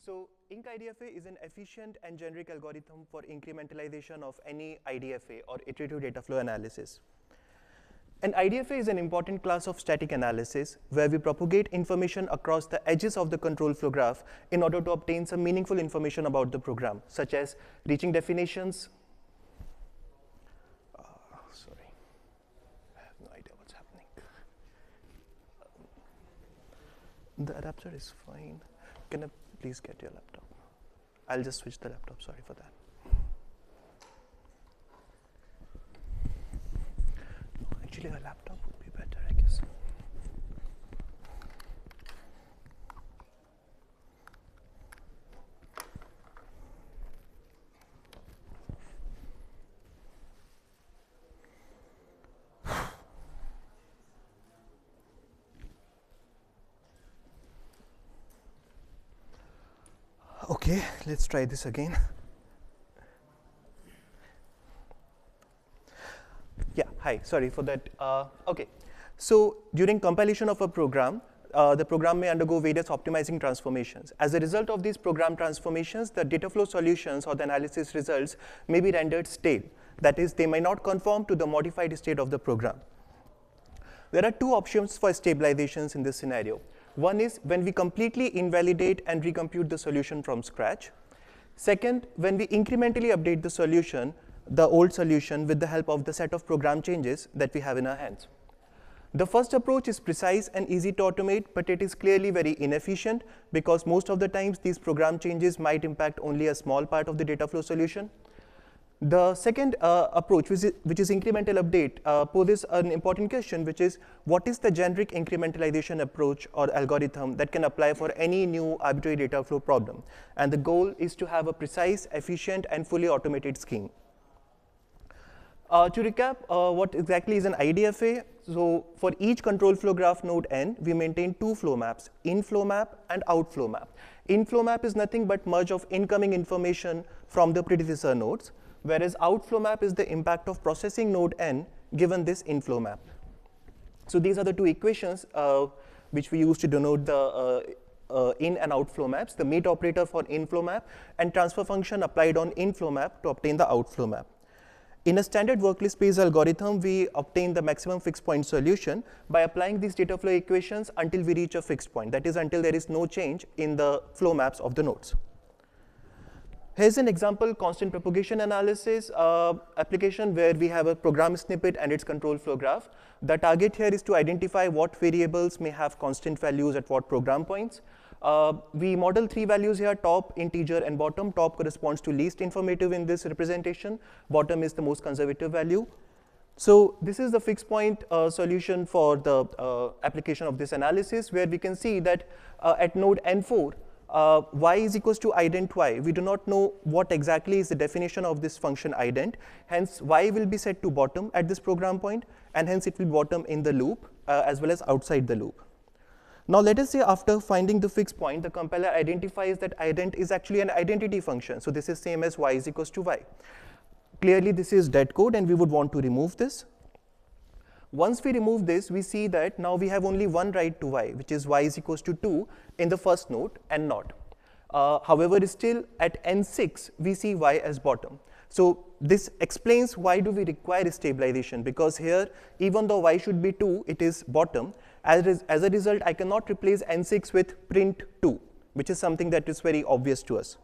So IncIDFA is an efficient and generic algorithm for incrementalization of any IDFA or iterative data flow analysis. An IDFA is an important class of static analysis where we propagate information across the edges of the control flow graph in order to obtain some meaningful information about the program, such as reaching definitions. Sorry, I have no idea what's happening. The adapter is fine. Can I please get your laptop? I'll just switch the laptop, sorry for that. No, actually a laptop would be better, I guess. Okay, let's try this again. Yeah, hi, sorry for that. Okay, so during compilation of a program, the program may undergo various optimizing transformations. As a result of these program transformations, the data flow solutions or the analysis results may be rendered stale. That is, they may not conform to the modified state of the program. There are two options for stabilizations in this scenario. One is when we completely invalidate and recompute the solution from scratch. Second, when we incrementally update the solution, the old solution, with the help of the set of program changes that we have in our hands. The first approach is precise and easy to automate, but it is clearly very inefficient because most of the times these program changes might impact only a small part of the data flow solution. The second approach, which is incremental update, poses an important question, which is what is the generic incrementalization approach or algorithm that can apply for any new arbitrary data flow problem? And the goal is to have a precise, efficient, and fully automated scheme. To recap, what exactly is an IDFA? So for each control flow graph node n, we maintain two flow maps, inflow map and outflow map. Inflow map is nothing but merge of incoming information from the predecessor nodes, whereas outflow map is the impact of processing node n given this inflow map. So these are the two equations which we use to denote the in and outflow maps, the meet operator for inflow map and transfer function applied on inflow map to obtain the outflow map. In a standard worklist space algorithm, we obtain the maximum fixed point solution by applying these data flow equations until we reach a fixed point, that is until there is no change in the flow maps of the nodes. Here's an example constant propagation analysis application where we have a program snippet and its control flow graph. The target here is to identify what variables may have constant values at what program points. We model three values here, top, integer, and bottom. Top corresponds to least informative in this representation. Bottom is the most conservative value. So this is the fixed point solution for the application of this analysis, where we can see that at node n4, y is equals to ident y. We do not know what exactly is the definition of this function ident. Hence, y will be set to bottom at this program point, and hence it will bottom in the loop as well as outside the loop. Now let us say after finding the fixed point, the compiler identifies that ident is actually an identity function. So this is same as y is equals to y. Clearly this is dead code and we would want to remove this. Once we remove this, we see that now we have only one write to y, which is y is equals to 2 in the first node and not. However, still at n6, we see y as bottom. So this explains why do we require stabilization, because here, even though y should be 2, it is bottom. As a result, I cannot replace n6 with print 2, which is something that is very obvious to us.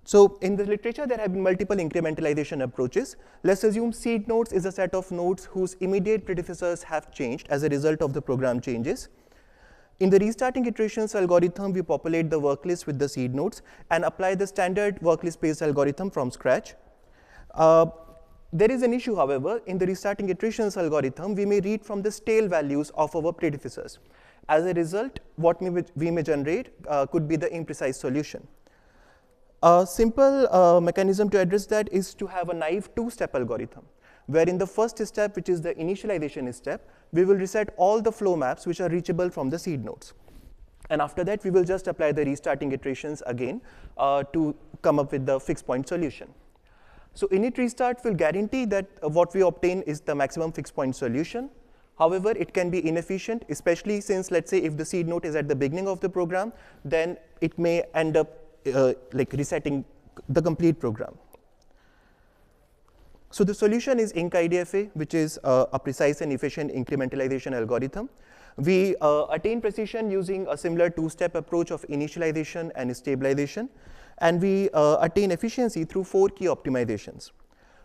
So in the literature, there have been multiple incrementalization approaches. Let's assume seed nodes is a set of nodes whose immediate predecessors have changed as a result of the program changes. In the restarting iterations algorithm, we populate the worklist with the seed nodes and apply the standard worklist-based algorithm from scratch. There is an issue, however. In the restarting iterations algorithm, we may read from the stale values of our predecessors. As a result, what we may generate could be the imprecise solution. A simple mechanism to address that is to have a naive two-step algorithm, where in the first step, which is the initialization step, we will reset all the flow maps which are reachable from the seed nodes. And after that, we will just apply the restarting iterations again to come up with the fixed point solution. So init restart will guarantee that what we obtain is the maximum fixed point solution. However, it can be inefficient, especially since, let's say, if the seed node is at the beginning of the program, then it may end up like resetting the complete program. So the solution is IncIDFA, which is a precise and efficient incrementalization algorithm. We attain precision using a similar two-step approach of initialization and stabilization, and we attain efficiency through 4 key optimizations.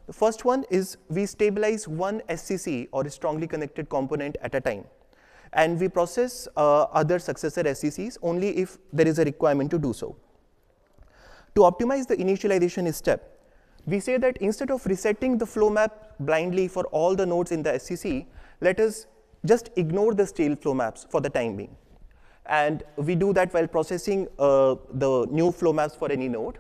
The first one is we stabilize one SCC, or a strongly connected component, at a time. And we process other successor SCCs only if there is a requirement to do so. To optimize the initialization step, we say that instead of resetting the flow map blindly for all the nodes in the SCC, let us just ignore the stale flow maps for the time being. And we do that while processing the new flow maps for any node.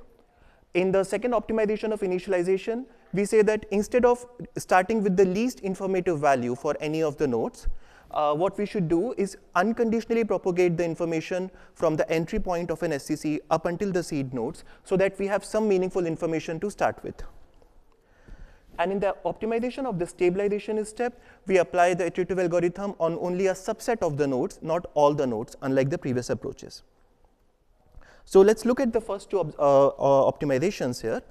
In the second optimization of initialization, we say that instead of starting with the least informative value for any of the nodes, what we should do is unconditionally propagate the information from the entry point of an SCC up until the seed nodes, so that we have some meaningful information to start with. And in the optimization of the stabilization step, we apply the iterative algorithm on only a subset of the nodes, not all the nodes, unlike the previous approaches. So let's look at the first two optimizations here.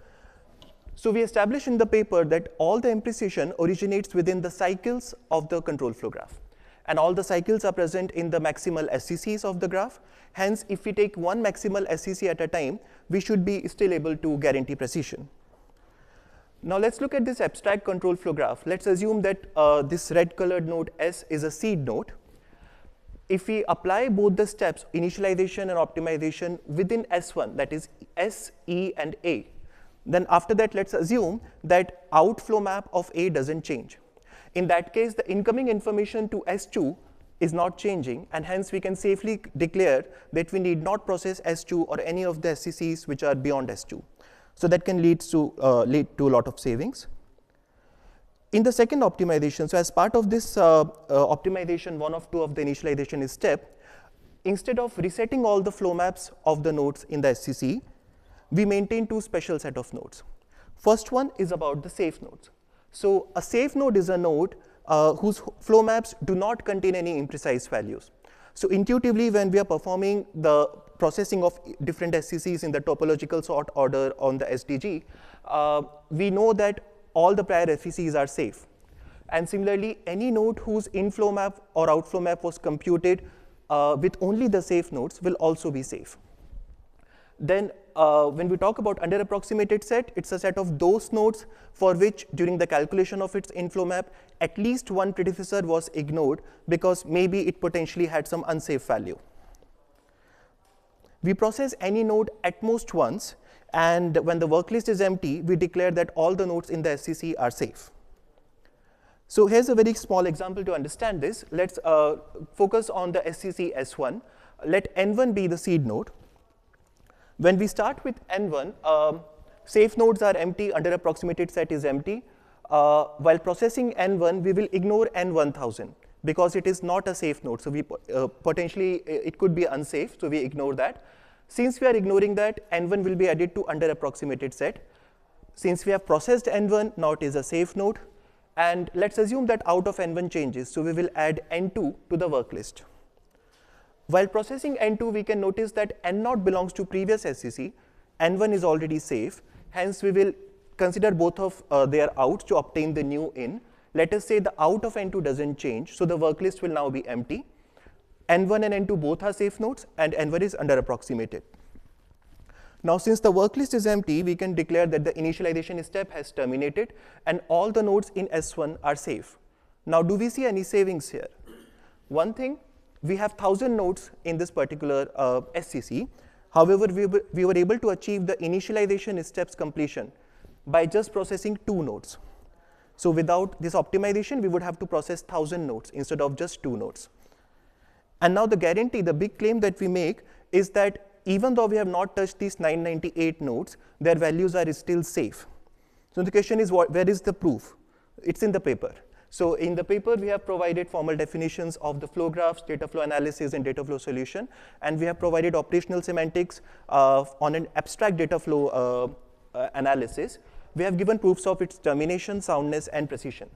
So we establish in the paper that all the imprecision originates within the cycles of the control flow graph. And all the cycles are present in the maximal SCCs of the graph. Hence, if we take one maximal SCC at a time, we should be still able to guarantee precision. Now let's look at this abstract control flow graph. Let's assume that this red colored node S is a seed node. If we apply both the steps, initialization and optimization, within S1, that is S, E, and A, then after that, let's assume that outflow map of A doesn't change. In that case, the incoming information to S2 is not changing, and hence we can safely declare that we need not process S2 or any of the SCCs which are beyond S2. So that can lead to a lot of savings. In the second optimization, so as part of this optimization, one of two of the initialization step, instead of resetting all the flow maps of the nodes in the SCC, we maintain two special set of nodes. First one is about the safe nodes. So a safe node is a node whose flow maps do not contain any imprecise values. So intuitively, when we are performing the processing of different SCCs in the topological sort order on the SDG, we know that all the prior SCCs are safe. And similarly, any node whose inflow map or outflow map was computed with only the safe nodes will also be safe. Then when we talk about under-approximated set, it's a set of those nodes for which, during the calculation of its inflow map, at least one predecessor was ignored because maybe it potentially had some unsafe value. We process any node at most once, and when the work list is empty, we declare that all the nodes in the SCC are safe. So here's a very small example to understand this. Let's focus on the SCC S1. Let N1 be the seed node. When we start with N1, safe nodes are empty, under-approximated set is empty. While processing N1, we will ignore N1000 because it is not a safe node. So we potentially, it could be unsafe, so we ignore that. Since we are ignoring that, N1 will be added to under-approximated set. Since we have processed N1, now it is a safe node. And let's assume that out of N1 changes, so we will add N2 to the work list. While processing N2, we can notice that N0 belongs to previous SCC. N1 is already safe. Hence, we will consider both of their outs to obtain the new in. Let us say the out of N2 doesn't change, so the work list will now be empty. N1 and N2 both are safe nodes, and N1 is under-approximated. Now, since the work list is empty, we can declare that the initialization step has terminated, and all the nodes in S1 are safe. Now, do we see any savings here? One thing, we have 1,000 nodes in this particular SCC. However, we were able to achieve the initialization steps completion by just processing 2 nodes. So without this optimization, we would have to process 1,000 nodes instead of just 2 nodes. And now the guarantee, the big claim that we make is that even though we have not touched these 998 nodes, their values are still safe. So the question is, where is the proof? It's in the paper. So in the paper, we have provided formal definitions of the flow graphs, data flow analysis, and data flow solution. And we have provided operational semantics on an abstract data flow analysis. We have given proofs of its termination, soundness, and precision.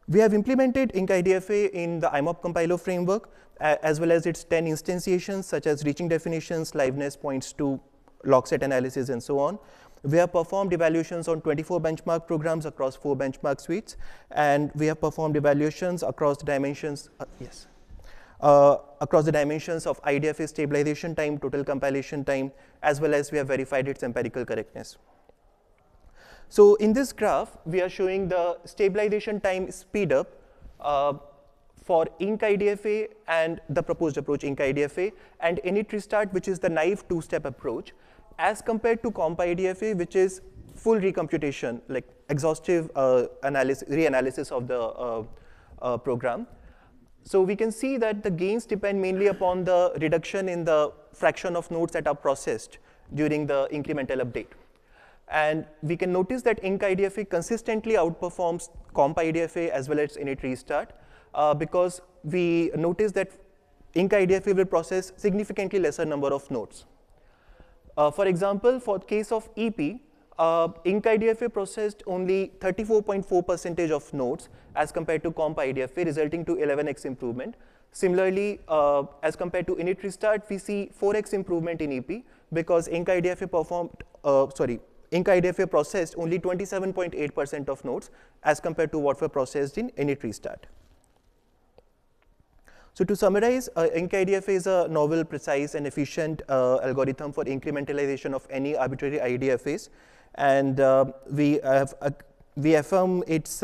We have implemented IncIDFA in the IMOP compiler framework, as well as its 10 instantiations, such as reaching definitions, liveness, points to log set analysis, and so on. We have performed evaluations on 24 benchmark programs across 4 benchmark suites, and we have performed evaluations across the dimensions, across the dimensions of IDFA stabilization time, total compilation time, as well as we have verified its empirical correctness. So in this graph, we are showing the stabilization time speed up for IncIDFA and the proposed approach IncIDFA, and init restart, which is the naive two-step approach, as compared to compIDFA, which is full recomputation, like exhaustive reanalysis of the program. So we can see that the gains depend mainly upon the reduction in the fraction of nodes that are processed during the incremental update. And we can notice that IncIDFA consistently outperforms compIDFA as well as init restart, because we notice that IncIDFA will process significantly lesser number of nodes. For example, for case of EP, IncIDFA processed only 34.4% of nodes as compared to compIDFA, resulting to 11x improvement. Similarly, as compared to init restart, we see 4x improvement in EP because IncIDFA IncIDFA processed only 27.8% of nodes as compared to what were processed in init restart. So to summarize, IncIDFA is a novel, precise, and efficient algorithm for incrementalization of any arbitrary IDFAs, and we affirm its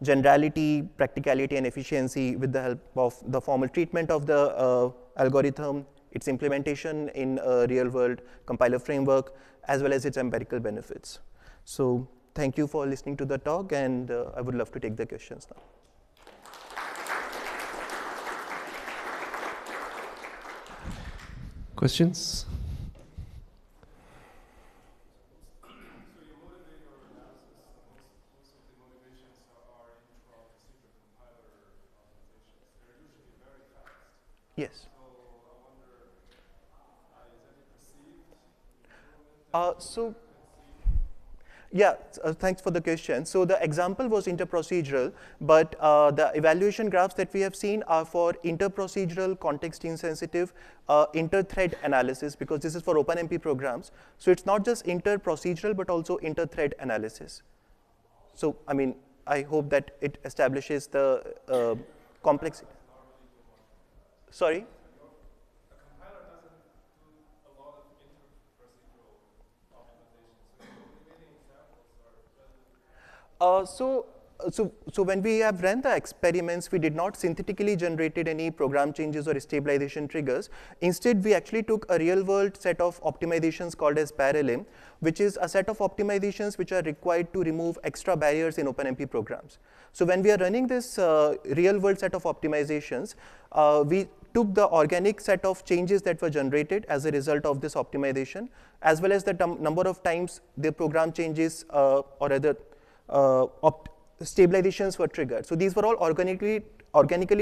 generality, practicality, and efficiency with the help of the formal treatment of the algorithm, its implementation in a real-world compiler framework, as well as its empirical benefits. So thank you for listening to the talk, and I would love to take the questions now. Questions? Yes. Thanks for the question. So the example was interprocedural, but the evaluation graphs that we have seen are for interprocedural, context-insensitive, inter-thread analysis, because this is for OpenMP programs. So it's not just interprocedural, but also inter-thread analysis. So, I mean, I hope that it establishes the complexity. Sorry? So when we have ran the experiments, we did not synthetically generated any program changes or stabilization triggers. Instead, we actually took a real-world set of optimizations called as parallel, which is a set of optimizations which are required to remove extra barriers in OpenMP programs. So when we are running this real-world set of optimizations, we took the organic set of changes that were generated as a result of this optimization, as well as the number of times the program changes or other stabilizations were triggered. So these were all organically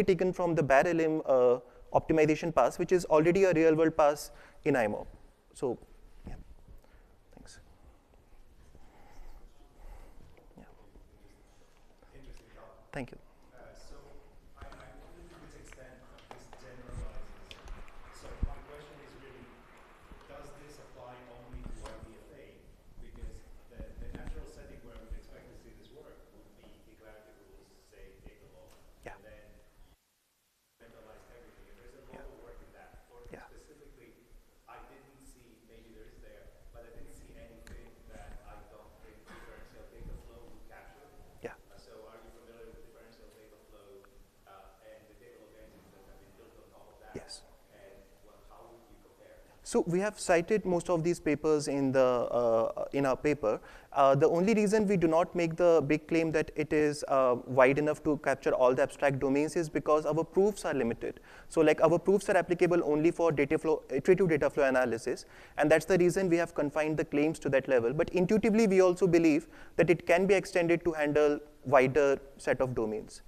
taken from the bare-lim optimization pass, which is already a real-world pass in IMOP. So, yeah, thanks. Yeah. Thank you. So we have cited most of these papers in our paper. The only reason we do not make the big claim that it is wide enough to capture all the abstract domains is because our proofs are limited. So like our proofs are applicable only for iterative data flow analysis, and that's the reason we have confined the claims to that level. But intuitively, we also believe that it can be extended to handle wider set of domains.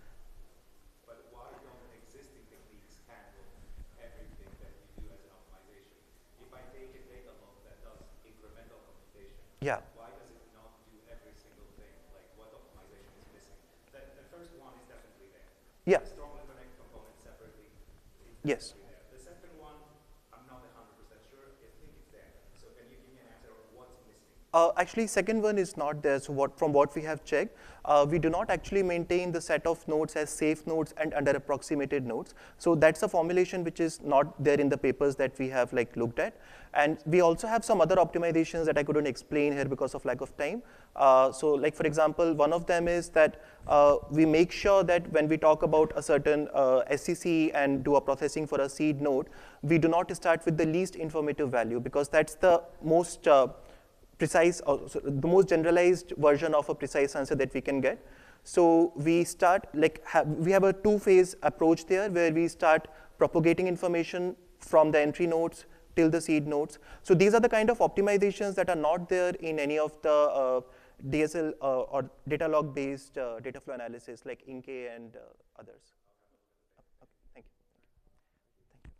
Yeah. Why does it not do every single thing? Like, what optimization is missing? The first one is definitely Yeah. strongly connect components separately. Yes. There. The second one, I'm not 100% sure. I think it's there. So can you give me an answer of what's missing? Actually, second one is not there. So from what we have checked, we do not actually maintain the set of nodes as safe nodes and under approximated nodes. So that's a formulation which is not there in the papers that we have looked at. And we also have some other optimizations that I couldn't explain here because of lack of time. So for example, one of them is that we make sure that when we talk about a certain SCC and do a processing for a seed node, we do not start with the least informative value, because that's the most precise, so the most generalized version of a precise answer that we can get. So we start, we have a two-phase approach there, where we start propagating information from the entry nodes till the seed nodes. So these are the kind of optimizations that are not there in any of the DSL or data log-based data flow analysis like IncIDFA and others.